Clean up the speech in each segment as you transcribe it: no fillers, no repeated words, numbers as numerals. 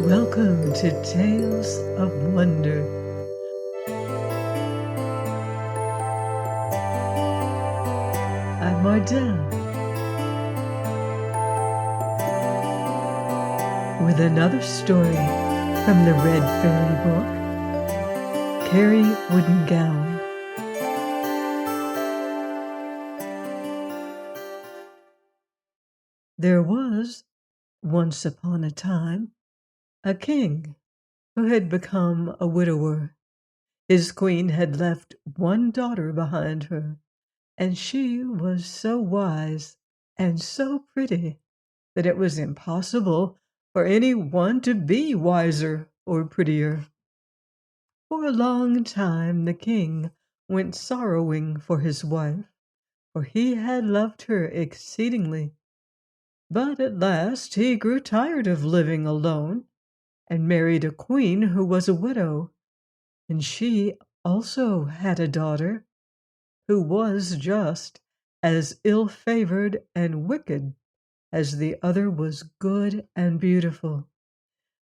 Welcome to Tales of Wonder. I'm Ardell with another story from the Red Fairy Book, Kari Woodengown. There was, once upon a time, a king who had become a widower. His queen had left one daughter behind her, and she was so wise and so pretty that it was impossible for any one to be wiser or prettier. For a long time the king went sorrowing for his wife, for he had loved her exceedingly. But at last he grew tired of living alone and married a queen who was a widow, and she also had a daughter who was just as ill-favored and wicked as the other was good and beautiful.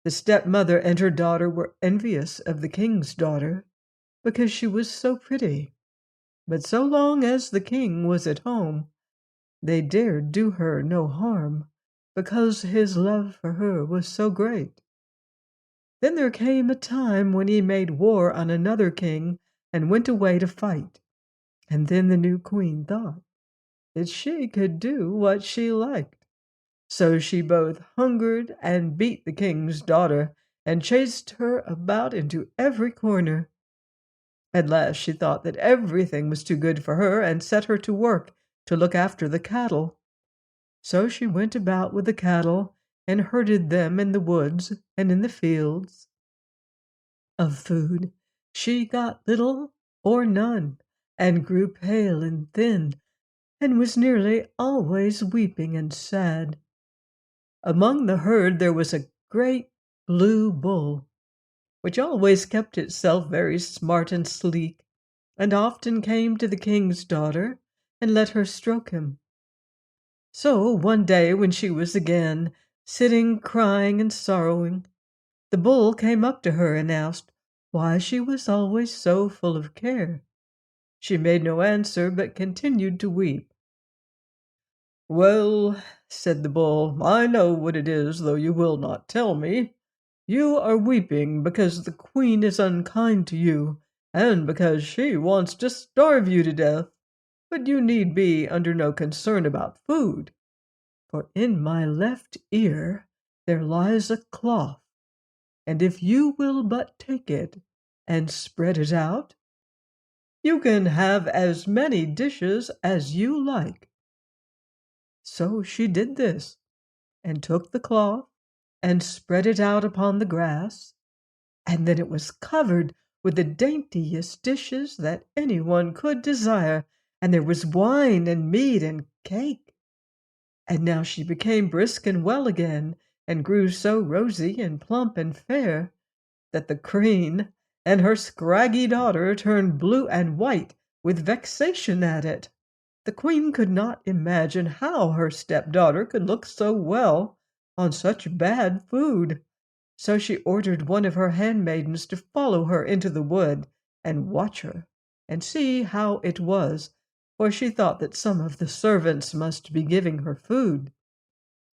The stepmother and her daughter were envious of the king's daughter because she was so pretty, but so long as the king was at home, they dared do her no harm because his love for her was so great. Then there came a time when he made war on another king and went away to fight, and then the new queen thought that she could do what she liked. So she both hungered and beat the king's daughter and chased her about into every corner. At last she thought that everything was too good for her and set her to work to look after the cattle. So she went about with the cattle and herded them in the woods and in the fields. Of food she got little or none, and grew pale and thin, and was nearly always weeping and sad. Among the herd there was a great blue bull, which always kept itself very smart and sleek, and often came to the king's daughter and let her stroke him. So one day when she was again sitting crying and sorrowing, the bull came up to her and asked why she was always so full of care. She made no answer, but continued to weep. "Well," said the bull, "I know what it is, though you will not tell me. You are weeping because the queen is unkind to you, and because she wants to starve you to death. But you need be under no concern about food, for in my left ear there lies a cloth, and if you will but take it and spread it out, you can have as many dishes as you like." So she did this, and took the cloth and spread it out upon the grass, and then it was covered with the daintiest dishes that anyone could desire, and there was wine and meat and cake. And now she became brisk and well again, and grew so rosy and plump and fair that the queen and her scraggy daughter turned blue and white with vexation at it. The queen could not imagine how her stepdaughter could look so well on such bad food. So she ordered one of her handmaidens to follow her into the wood and watch her and see how it was, for she thought that some of the servants must be giving her food.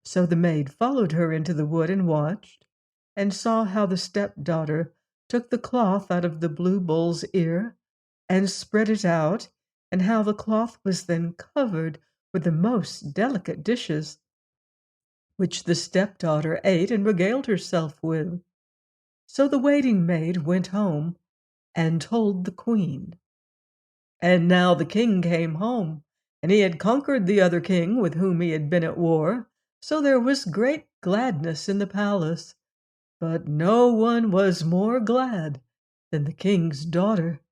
So the maid followed her into the wood and watched, and saw how the stepdaughter took the cloth out of the blue bull's ear and spread it out, and how the cloth was then covered with the most delicate dishes, which the stepdaughter ate and regaled herself with. So the waiting maid went home and told the queen. And now the king came home, and he had conquered the other king with whom he had been at war, so there was great gladness in the palace. But no one was more glad than the king's daughter.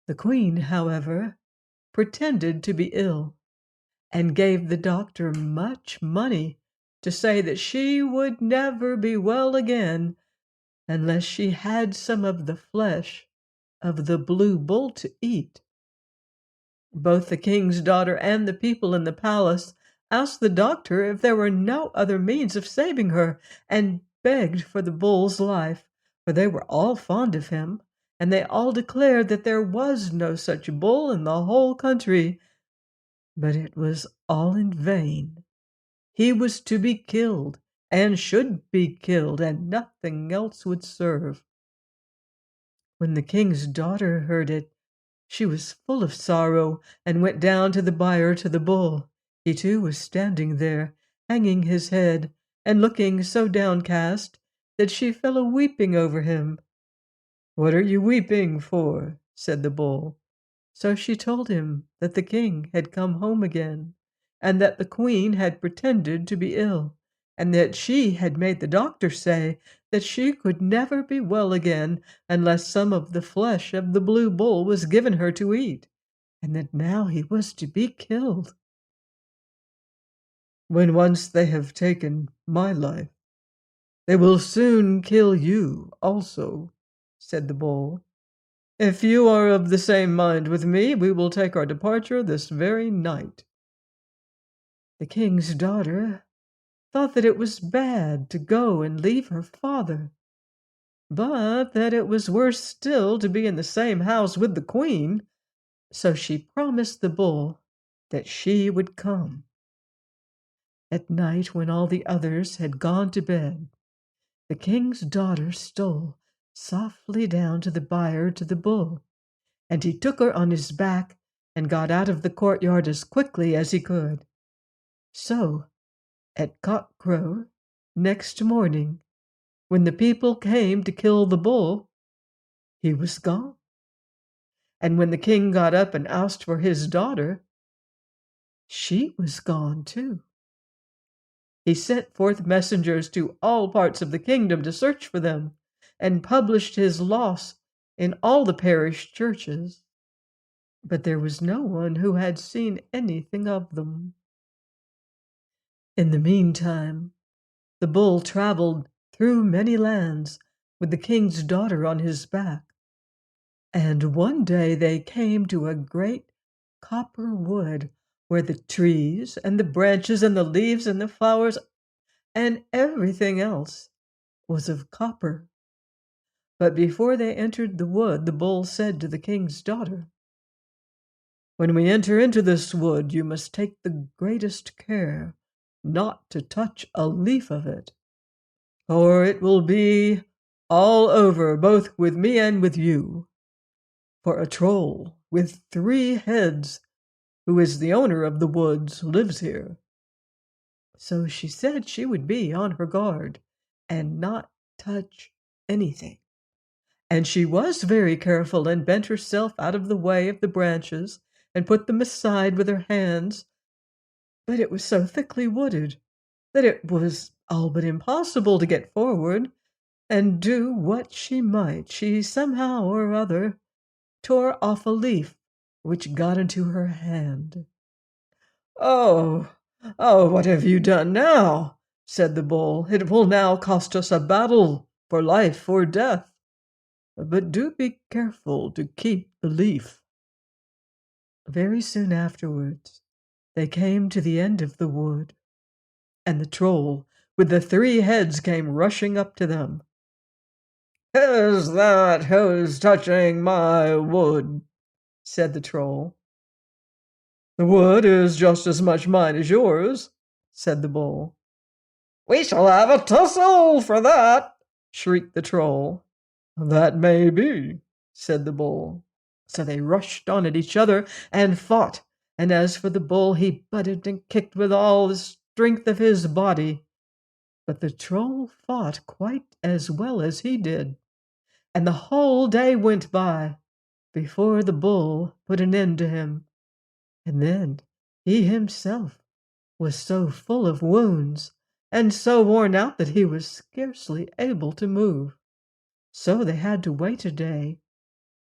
The queen, however, pretended to be ill, and gave the doctor much money to say that she would never be well again unless she had some of the flesh of the blue bull to eat. Both the king's daughter and the people in the palace asked the doctor if there were no other means of saving her, and begged for the bull's life, for they were all fond of him, and they all declared that there was no such bull in the whole country. But it was all in vain. He was to be killed, and should be killed, and nothing else would serve. When the king's daughter heard it, she was full of sorrow, and went down to the byre to the bull. He too was standing there, hanging his head, and looking so downcast that she fell a weeping over him. "What are you weeping for?" said the bull. So she told him that the king had come home again, and that the queen had pretended to be ill, and that she had made the doctor say that she could never be well again unless some of the flesh of the blue bull was given her to eat, and that now he was to be killed. "When once they have taken my life, they will soon kill you also," said the bull. "If you are of the same mind with me, we will take our departure this very night." The king's daughter thought that it was bad to go and leave her father, but that it was worse still to be in the same house with the queen, so she promised the bull that she would come. At night, when all the others had gone to bed, the king's daughter stole softly down to the byre to the bull, and he took her on his back and got out of the courtyard as quickly as he could. So, at cock-crow next morning, when the people came to kill the bull, he was gone. And when the king got up and asked for his daughter, she was gone too. He sent forth messengers to all parts of the kingdom to search for them, and published his loss in all the parish churches. But there was no one who had seen anything of them. In the meantime, the bull traveled through many lands with the king's daughter on his back, and one day they came to a great copper wood where the trees and the branches and the leaves and the flowers and everything else was of copper. But before they entered the wood, the bull said to the king's daughter, "When we enter into this wood, you must take the greatest care not to touch a leaf of it, or it will be all over both with me and with you. For a troll with 3 heads, who is the owner of the woods, lives here." So she said she would be on her guard and not touch anything. And she was very careful, and bent herself out of the way of the branches and put them aside with her hands. But it was so thickly wooded that it was all but impossible to get forward, and do what she might, she somehow or other tore off a leaf which got into her hand. "Oh, oh, what have you done now?" said the bull. "It will now cost us a battle for life or death. But do be careful to keep the leaf." Very soon afterwards, they came to the end of the wood, and the troll with the 3 heads came rushing up to them. "Who's that who's touching my wood?" said the troll. "The wood is just as much mine as yours," said the bull. "We shall have a tussle for that," shrieked the troll. "That may be," said the bull. So they rushed on at each other and fought, and as for the bull, he butted and kicked with all the strength of his body. But the troll fought quite as well as he did, and the whole day went by before the bull put an end to him. And then he himself was so full of wounds and so worn out that he was scarcely able to move. So they had to wait a day,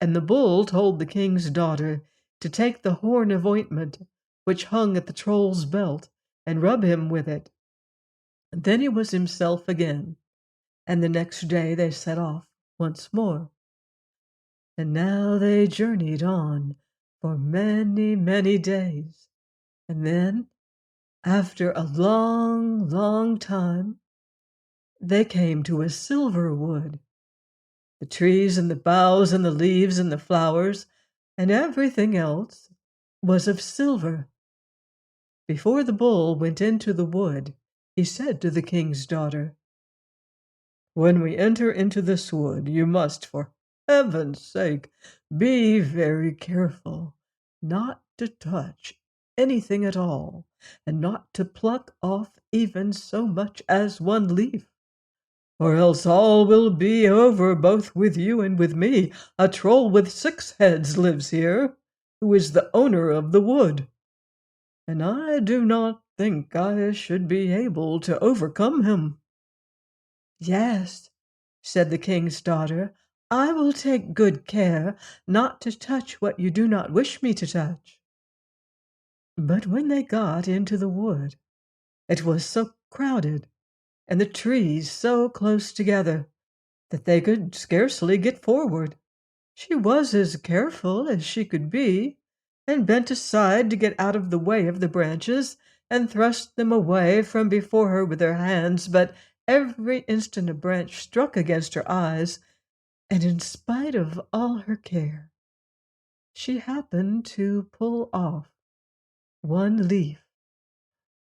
and the bull told the king's daughter to take the horn of ointment which hung at the troll's belt and rub him with it. Then he was himself again, and the next day they set off once more. And now they journeyed on for many, many days. And then, after a long, long time, they came to a silver wood. The trees and the boughs and the leaves and the flowers and everything else was of silver. Before the bull went into the wood, he said to the king's daughter, "When we enter into this wood, you must, for heaven's sake, be very careful not to touch anything at all, and not to pluck off even so much as one leaf, or else all will be over both with you and with me. A troll with 6 heads lives here, who is the owner of the wood, and I do not think I should be able to overcome him." "Yes," said the king's daughter, "I will take good care not to touch what you do not wish me to touch." But when they got into the wood, it was so crowded, and the trees so close together, that they could scarcely get forward. She was as careful as she could be, and bent aside to get out of the way of the branches, and thrust them away from before her with her hands, but every instant a branch struck against her eyes, and in spite of all her care, she happened to pull off one leaf.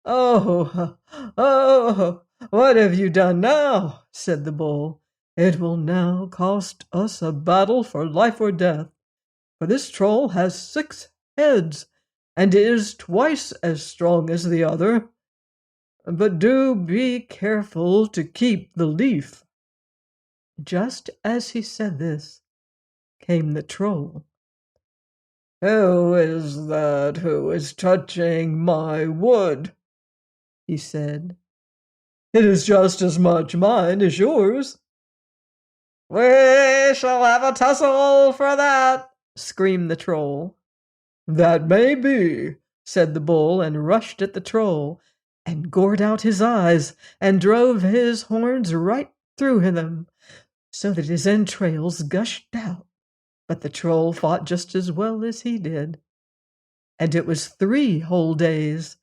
"Oh, oh, what have you done now?" said the bull. "It will now cost us a battle for life or death, for this troll has 6 heads, and is twice as strong as the other. But do be careful to keep the leaf." Just as he said this, came the troll. "Who is that who is touching my wood?" he said. "It is just as much mine as yours." "We shall have a tussle for that," screamed the troll. "That may be," said the bull, and rushed at the troll, and gored out his eyes, and drove his horns right through them, so that his entrails gushed out. But the troll fought just as well as he did, and it was 3 whole days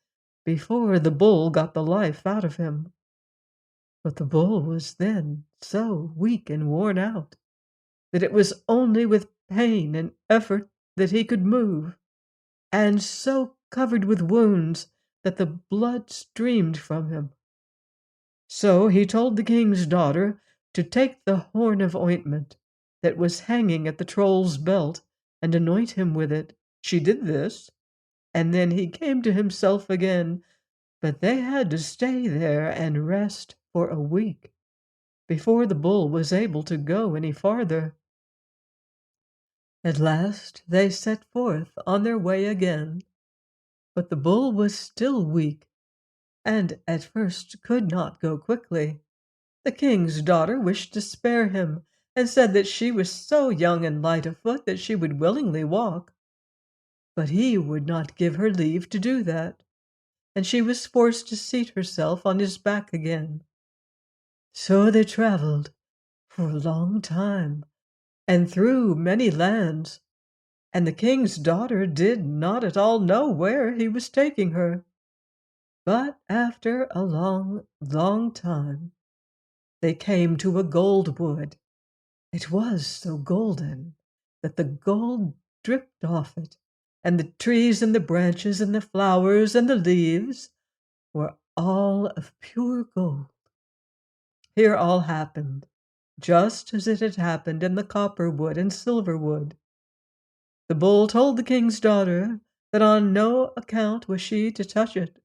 before the bull got the life out of him. But the bull was then so weak and worn out that it was only with pain and effort that he could move, and so covered with wounds that the blood streamed from him. So he told the king's daughter to take the horn of ointment that was hanging at the troll's belt and anoint him with it. She did this, and then he came to himself again, but they had to stay there and rest for a week before the bull was able to go any farther. At last they set forth on their way again, but the bull was still weak, and at first could not go quickly. The king's daughter wished to spare him, and said that she was so young and light of foot that she would willingly walk. But he would not give her leave to do that, and she was forced to seat herself on his back again. So they travelled for a long time, and through many lands, and the king's daughter did not at all know where he was taking her. But after a long, long time, they came to a gold wood. It was so golden that the gold dripped off it, and the trees and the branches and the flowers and the leaves were all of pure gold. Here all happened just as it had happened in the copper wood and silver wood. The bull told the king's daughter that on no account was she to touch it,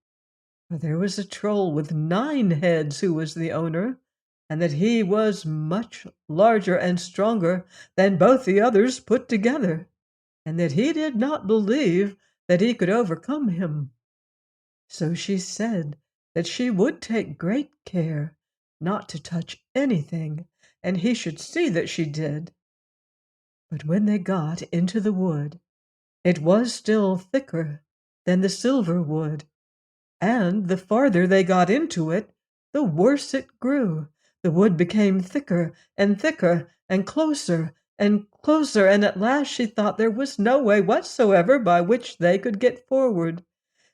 for there was a troll with 9 heads who was the owner, and that he was much larger and stronger than both the others put together, and that he did not believe that he could overcome him. So she said that she would take great care not to touch anything, and he should see that she did. But when they got into the wood, it was still thicker than the silver wood, and the farther they got into it, the worse it grew. The wood became thicker and thicker and closer and closer, and at last she thought there was no way whatsoever by which they could get forward.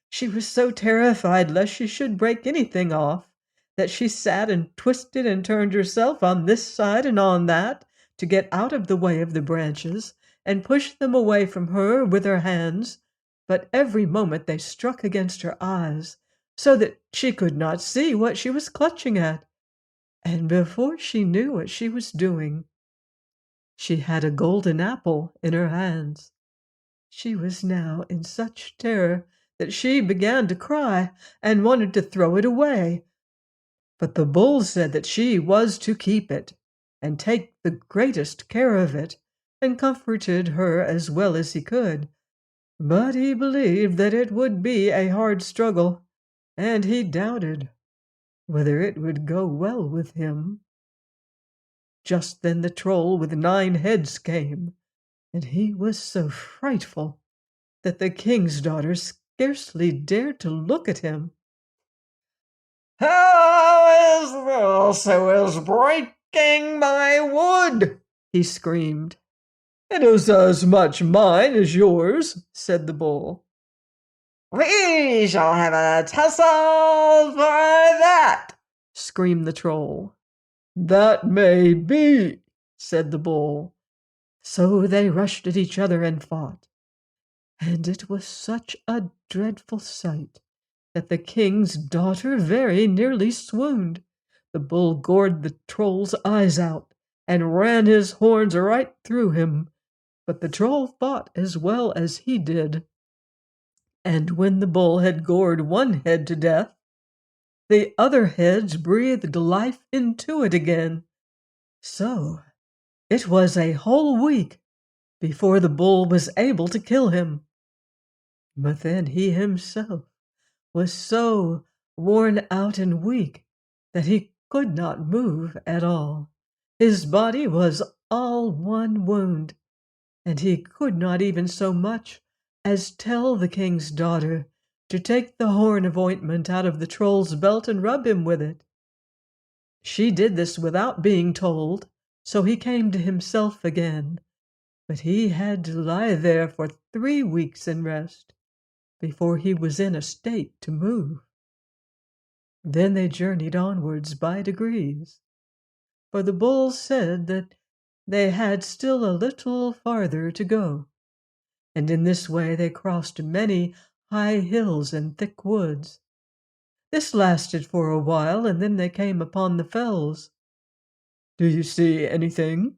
She was so terrified lest she should break anything off, that she sat and twisted and turned herself on this side and on that to get out of the way of the branches, and push them away from her with her hands, but every moment they struck against her eyes, so that she could not see what she was clutching at. And before she knew what she was doing, she had a golden apple in her hands. She was now in such terror that she began to cry and wanted to throw it away. But the bull said that she was to keep it and take the greatest care of it, and comforted her as well as he could. But he believed that it would be a hard struggle, and he doubted whether it would go well with him. Just then the troll with 9 heads came, and he was so frightful that the king's daughter scarcely dared to look at him. "How is this who is breaking my wood?" he screamed. "It is as much mine as yours," said the bull. "We shall have a tussle for that," screamed the troll. "That may be," said the bull. So they rushed at each other and fought. And it was such a dreadful sight that the king's daughter very nearly swooned. The bull gored the troll's eyes out and ran his horns right through him, but the troll fought as well as he did. And when the bull had gored one head to death, the other heads breathed life into it again. So it was a whole week before the bull was able to kill him. But then he himself was so worn out and weak that he could not move at all. His body was all one wound, and he could not even so much as tell the king's daughter to take the horn of ointment out of the troll's belt and rub him with it. She did this without being told, so he came to himself again, but he had to lie there for 3 weeks and rest before he was in a state to move. Then they journeyed onwards by degrees, for the bull said that they had still a little farther to go, and in this way they crossed many high hills and thick woods. This lasted for a while, and then they came upon the fells. "Do you see anything?"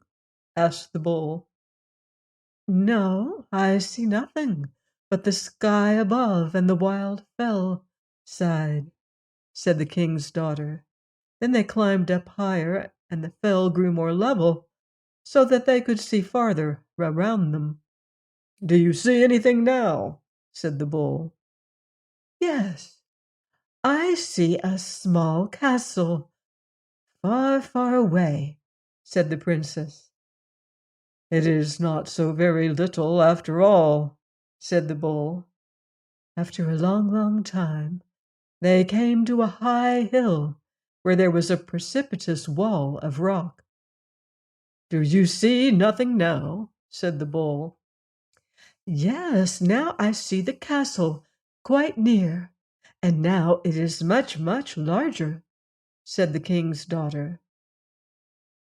asked the bull. "No, I see nothing but the sky above and the wild fell side," said the king's daughter. Then they climbed up higher, and the fell grew more level, so that they could see farther around them. "Do you see anything now?" said the bull. "Yes, I see a small castle, far, far away," said the princess. "It is not so very little after all," said the bull. After a long, long time, they came to a high hill where there was a precipitous wall of rock. "Do you see nothing now?" said the bull. "Yes, now I see the castle quite near, and now it is much, much larger," said the king's daughter.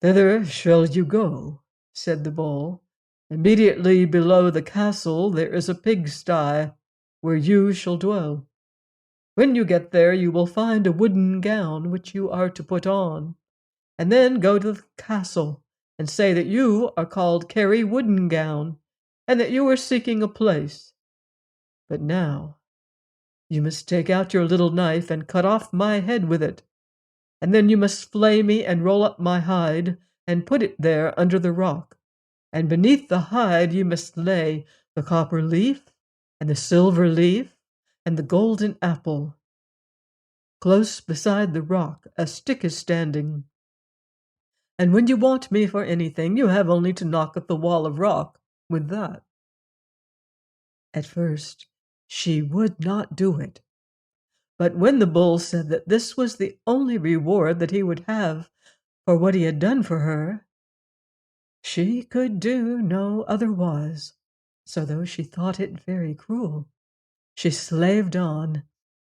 "Thither shall you go," said the bull. "Immediately below the castle there is a pigsty, where you shall dwell. When you get there you will find a wooden gown which you are to put on, and then go to the castle and say that you are called Kari Woodengown, and that you are seeking a place. But now you must take out your little knife and cut off my head with it, and then you must flay me and roll up my hide and put it there under the rock, and beneath the hide you must lay the copper leaf and the silver leaf and the golden apple. Close beside the rock a stick is standing, and when you want me for anything, you have only to knock at the wall of rock with that." At first she would not do it, but when the bull said that this was the only reward that he would have for what he had done for her, She could do no otherwise, so though she thought it very cruel, she slaved on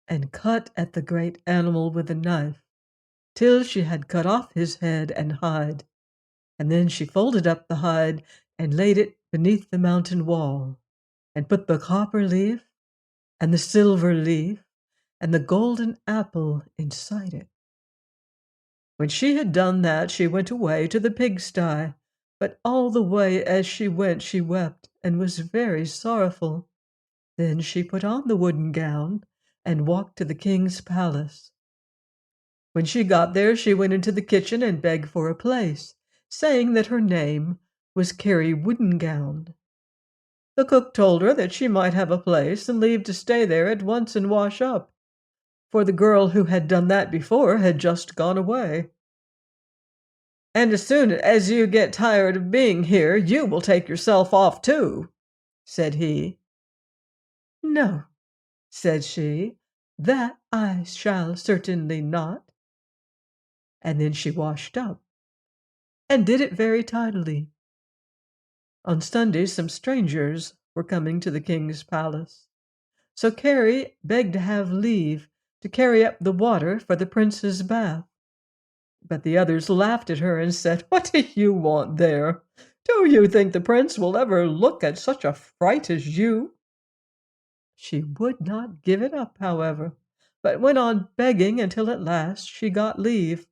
and cut at the great animal with a knife, till she had cut off his head and hide, and then she folded up the hide and laid it beneath the mountain wall, and put the copper leaf and the silver leaf and the golden apple inside it. When she had done that, she went away to the pigsty, but all the way as she went she wept and was very sorrowful. Then she put on the wooden gown and walked to the king's palace. When she got there, she went into the kitchen and begged for a place, saying that her name was Kari Woodengown. The cook told her that she might have a place and leave to stay there at once and wash up, for the girl who had done that before had just gone away. "And as soon as you get tired of being here, you will take yourself off too," said he. "No," said she, "that I shall certainly not." And then she washed up, and did it very tidily. On Sunday some strangers were coming to the king's palace, so Kari begged to have leave to carry up the water for the prince's bath. But the others laughed at her and said, "What do you want there? Do you think the prince will ever look at such a fright as you?" She would not give it up, however, but went on begging until at last she got leave.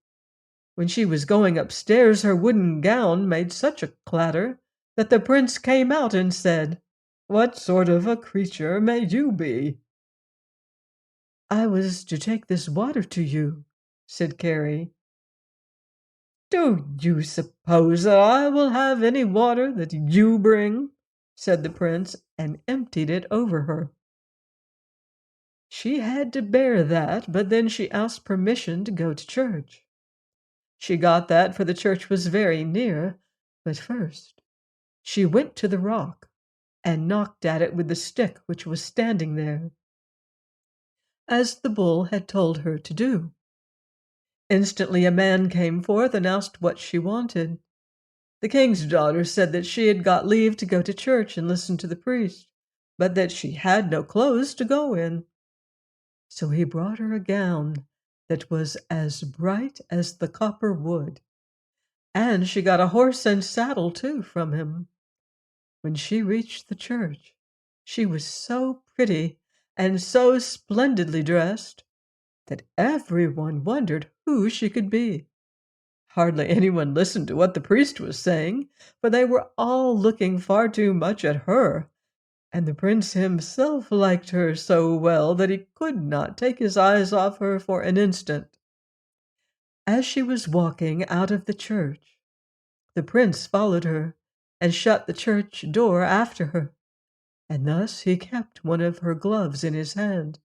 When she was going upstairs, her wooden gown made such a clatter that the prince came out and said, "What sort of a creature may you be?" "I was to take this water to you," said Kari. "Do you suppose that I will have any water that you bring?" said the prince, and emptied it over her. She had to bear that, but then she asked permission to go to church. She got that, for the church was very near, but first she went to the rock and knocked at it with the stick which was standing there, as the bull had told her to do. Instantly a man came forth and asked what she wanted. The king's daughter said that she had got leave to go to church and listen to the priest, but that she had no clothes to go in. So he brought her a gown that was as bright as the copper wood, and she got a horse and saddle too from him. When she reached the church, she was so pretty and so splendidly dressed that everyone wondered who she could be. Hardly anyone listened to what the priest was saying, for they were all looking far too much at her, and the prince himself liked her so well that he could not take his eyes off her for an instant. As she was walking out of the church, the prince followed her and shut the church door after her, and thus he kept one of her gloves in his hand.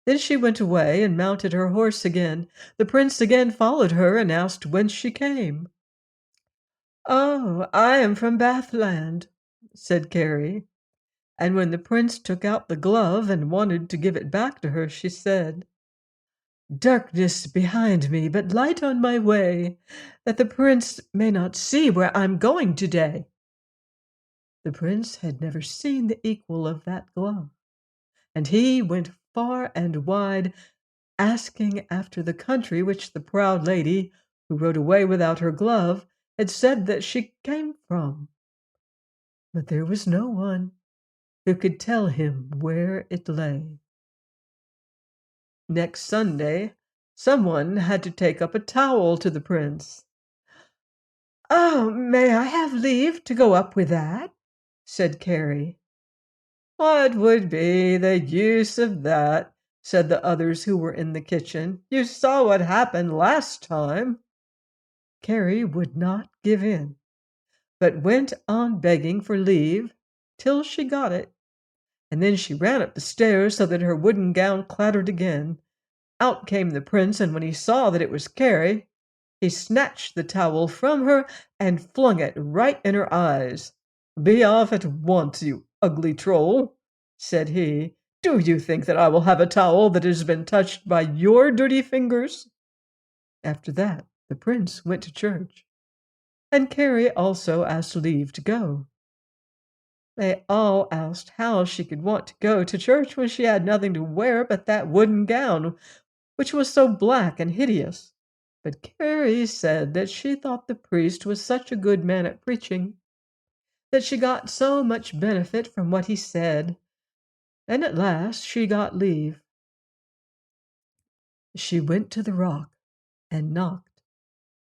Then she went away and mounted her horse again. The prince again followed her and asked whence she came. "Oh, I am from Bathland," said Kari. And when the prince took out the glove and wanted to give it back to her, she said, "Darkness behind me, but light on my way, that the prince may not see where I'm going today." The prince had never seen the equal of that glove, and he went far and wide, asking after the country which the proud lady, who rode away without her glove, had said that she came from. But there was no one who could tell him where it lay. Next Sunday, someone had to take up a towel to the prince. "Oh, may I have leave to go up with that?" said Kari. "What would be the use of that?" said the others who were in the kitchen. "You saw what happened last time." Kari would not give in, but went on begging for leave till she got it, and then she ran up the stairs so that her wooden gown clattered again. Out came the prince, and when he saw that it was Kari, he snatched the towel from her and flung it right in her eyes. "Be off at once, you ugly troll," said he. "Do you think that I will have a towel that has been touched by your dirty fingers?" After that the prince went to church. and Kari also asked leave to go. They all asked how she could want to go to church when she had nothing to wear but that wooden gown, which was so black and hideous. But Kari said that she thought the priest was such a good man at preaching, that she got so much benefit from what he said, and at last she got leave. She went to the rock and knocked,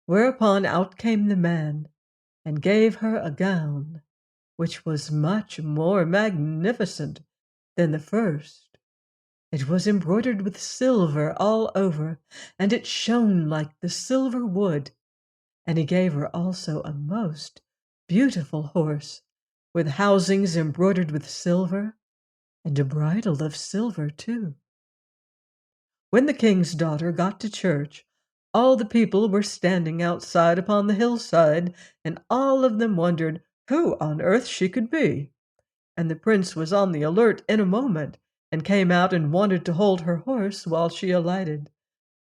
whereupon out came the man and gave her a gown, which was much more magnificent than the first. It was embroidered with silver all over, and it shone like the silver wood. And he gave her also a most beautiful horse, with housings embroidered with silver, and a bridle of silver too. When the king's daughter got to church, all the people were standing outside upon the hillside, and all of them wondered who on earth she could be. And the prince was on the alert in a moment, and came out and wanted to hold her horse while she alighted.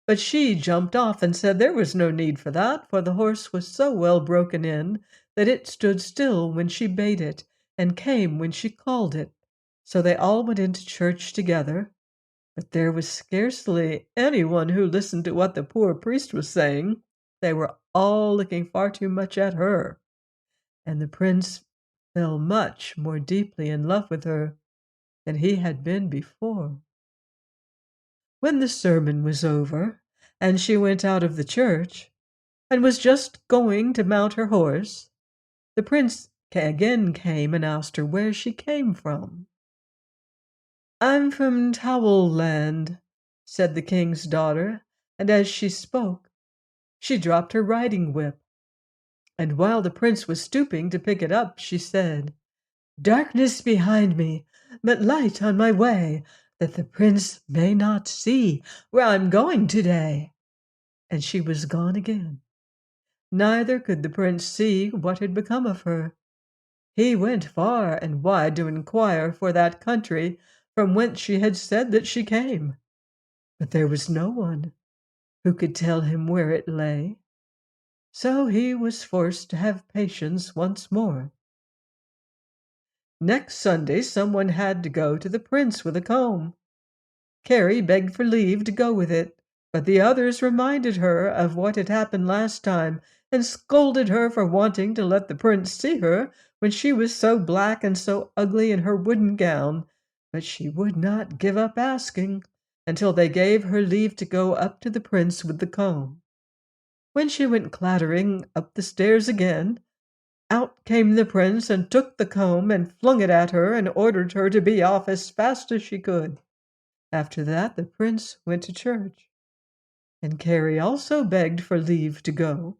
But she jumped off and said there was no need for that, for the horse was so well broken in that it stood still when she bade it, and came when she called it. So they all went into church together. But there was scarcely anyone who listened to what the poor priest was saying. They were all looking far too much at her, and the prince fell much more deeply in love with her than he had been before. When the sermon was over, and she went out of the church, and was just going to mount her horse, the prince again came and asked her where she came from. "I'm from Towel Land," said the king's daughter, and as she spoke, she dropped her riding whip. And while the prince was stooping to pick it up, she said, "Darkness behind me, but light on my way, that the prince may not see where I'm going today." And she was gone again. Neither could the prince see what had become of her. He went far and wide to inquire for that country from whence she had said that she came, but there was no one who could tell him where it lay. So he was forced to have patience once more. Next Sunday someone had to go to the prince with a comb. Kari begged for leave to go with it, but the others reminded her of what had happened last time, and scolded her for wanting to let the prince see her when she was so black and so ugly in her wooden gown. But she would not give up asking until they gave her leave to go up to the prince with the comb. When she went clattering up the stairs again, out came the prince and took the comb and flung it at her and ordered her to be off as fast as she could. After that the prince went to church, and Kari also begged for leave to go.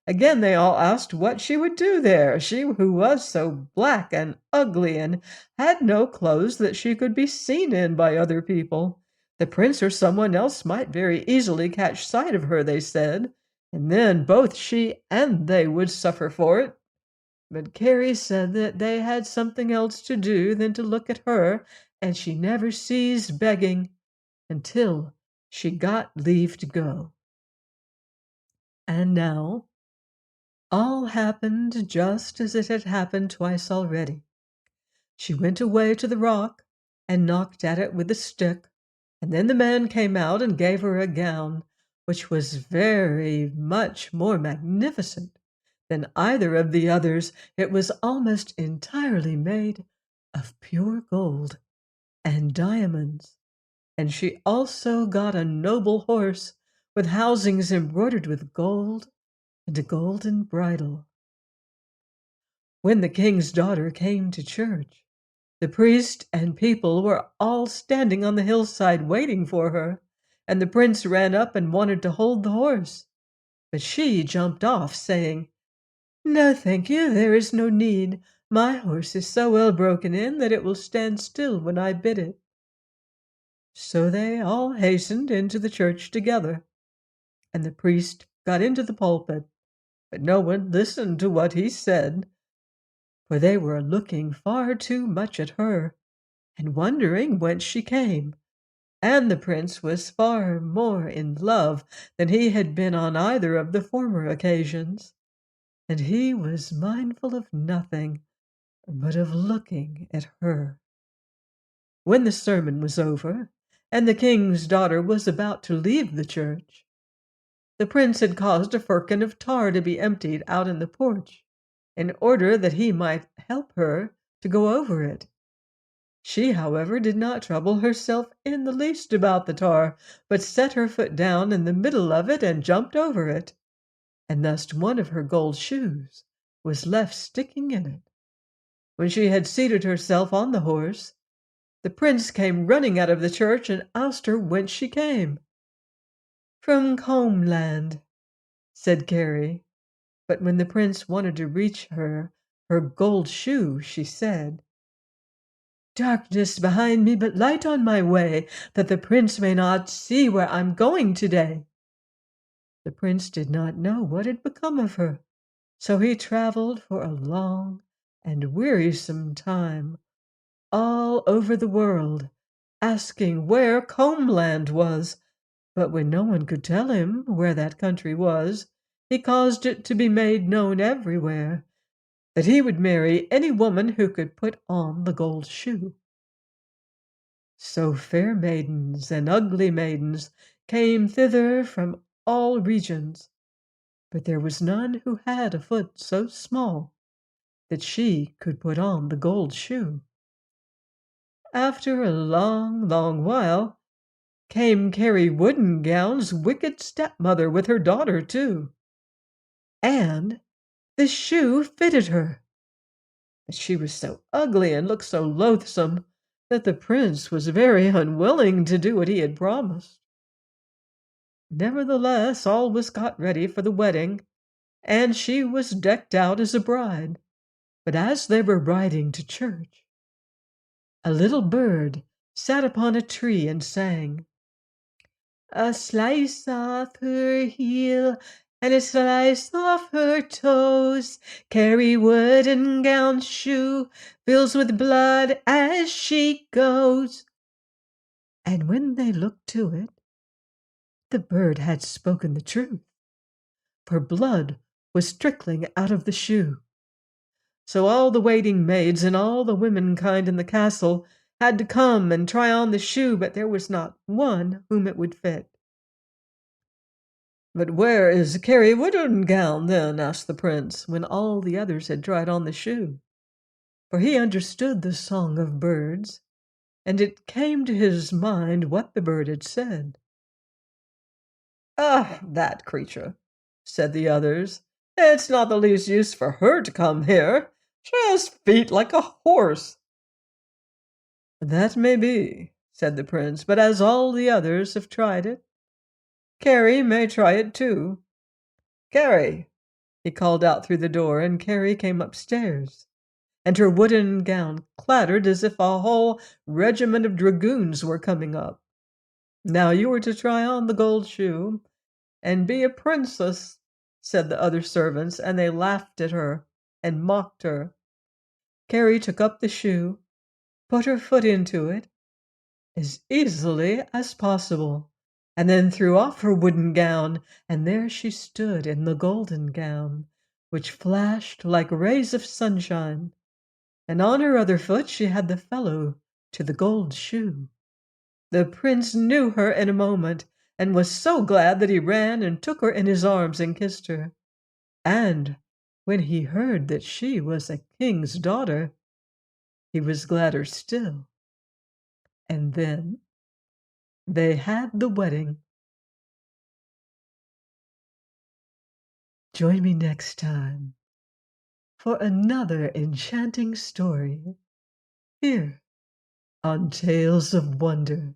Again they all asked what she would do there, she who was so black and ugly and had no clothes that she could be seen in by other people. The prince or someone else might very easily catch sight of her, they said, and then both she and they would suffer for it. But Kari said that they had something else to do than to look at her, and she never ceased begging until she got leave to go. And now all happened just as it had happened twice already. She went away to the rock and knocked at it with a stick, and then the man came out and gave her a gown, which was very much more magnificent than either of the others. It was almost entirely made of pure gold and diamonds, and she also got a noble horse with housings embroidered with gold and a golden bridle. When the king's daughter came to church, the priest and people were all standing on the hillside waiting for her, and the prince ran up and wanted to hold the horse. But she jumped off, saying, "No, thank you, there is no need. My horse is so well broken in that it will stand still when I bid it." So they all hastened into the church together, and the priest got into the pulpit, but no one listened to what he said, for they were looking far too much at her, and wondering whence she came, and the prince was far more in love than he had been on either of the former occasions. and he was mindful of nothing but of looking at her. When the sermon was over, and the king's daughter was about to leave the church, the prince had caused a firkin of tar to be emptied out in the porch, in order that he might help her to go over it. She, however, did not trouble herself in the least about the tar, but set her foot down in the middle of it and jumped over it, and thus one of her gold shoes was left sticking in it. When she had seated herself on the horse, the prince came running out of the church and asked her whence she came. "From Combland," said Kari, but when the prince wanted to reach her gold shoe, she said, "Darkness behind me, but light on my way, that the prince may not see where I'm going today." The prince did not know what had become of her, so he traveled for a long and wearisome time all over the world, asking where Combland was, but when no one could tell him where that country was, he caused it to be made known everywhere that he would marry any woman who could put on the gold shoe. So fair maidens and ugly maidens came thither from all regions, but there was none who had a foot so small that she could put on the gold shoe. After a long, long while came Kari Woodengown's wicked stepmother with her daughter too, and the shoe fitted her. But she was so ugly and looked so loathsome that the prince was very unwilling to do what he had promised. Nevertheless, all was got ready for the wedding, and she was decked out as a bride. But as they were riding to church, a little bird sat upon a tree and sang, "A slice off her heel and a slice off her toes, Kari Woodengown's shoe fills with blood as she goes." And when they looked to it, the bird had spoken the truth, for blood was trickling out of the shoe. So all the waiting maids and all the womenkind in the castle had to come and try on the shoe, but there was not one whom it would fit. "But where is Kari Woodengown, then?" asked the prince, when all the others had tried on the shoe. For he understood the song of birds, and it came to his mind what the bird had said. "Ah, that creature," said the others. "It's not the least use for her to come here. She has feet like a horse." "That may be," said the prince, "but as all the others have tried it, Kari may try it too. Kari!" he called out through the door, and Kari came upstairs, and her wooden gown clattered as if a whole regiment of dragoons were coming up. "Now you are to try on the gold shoe and be a princess," said the other servants, and they laughed at her and mocked her. Kari took up the shoe, put her foot into it as easily as possible, and then threw off her wooden gown, and there she stood in the golden gown, which flashed like rays of sunshine, and on her other foot she had the fellow to the gold shoe. The prince knew her in a moment, and was so glad that he ran and took her in his arms and kissed her. And when he heard that she was a king's daughter, he was gladder still. And then they had the wedding. Join me next time for another enchanting story here on Tales of Wonder.